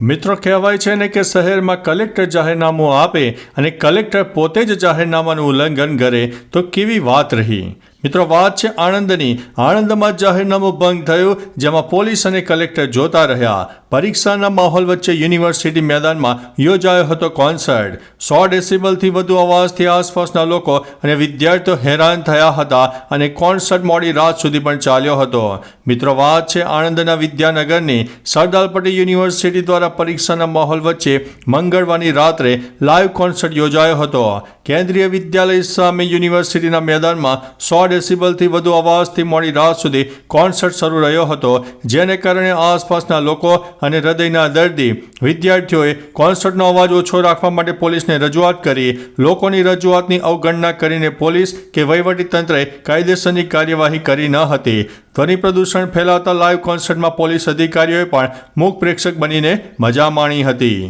મિત્રો કહેવાય છે ને કે શહેરમાં કલેક્ટર જાહેરનામું આપે અને કલેક્ટર પોતે જ જાહેરનામાનું ઉલ્લંઘન કરે તો કેવી વાત રહી। મિત્રો વાત છે આણંદની। આણંદમાં જાહેરનામું ભંગ થયું, જેમાં પોલીસ અને કલેક્ટર જોતા રહ્યા। પરીક્ષાના માહોલ વચ્ચે યુનિવર્સિટી મેદાનમાં યોજાયો હતો કોન્સર્ટ। 100 ડેસિબલથી વધુ અવાજથી આસપાસના લોકો અને વિદ્યાર્થીઓ હેરાન થયા હતા અને કોન્સર્ટ મોડી રાત સુધી પણ ચાલ્યો હતો। મિત્રો વાત છે આણંદના વિદ્યાનગરની। સરદાર પટેલ યુનિવર્સિટી દ્વારા પરીક્ષાના માહોલ વચ્ચે મંગળવારની રાત્રે લાઈવ કોન્સર્ટ યોજાયો હતો। કેન્દ્રીય વિદ્યાલય સામે યુનિવર્સિટીના મેદાનમાં 100 ડેસિબલથી વધુ અવાજથી મોડી રાત સુધી કોન્સર્ટ શરૂ રહ્યો હતો, જેને કારણે આસપાસના લોકો અને હૃદયના દર્દી વિદ્યાર્થીઓએ કોન્સર્ટનો અવાજ ઓછો રાખવા માટે પોલીસને રજૂઆત કરી। લોકોની રજૂઆતની અવગણના કરીને પોલીસ કે વહીવટીતંત્રએ કાયદેસરની કાર્યવાહી કરી ન હતી। ધ્વનિ પ્રદૂષણ ફેલાવતા લાઈવ કોન્સર્ટમાં પોલીસ અધિકારીઓએ પણ મૂક પ્રેક્ષક બનીને મજા માણી હતી।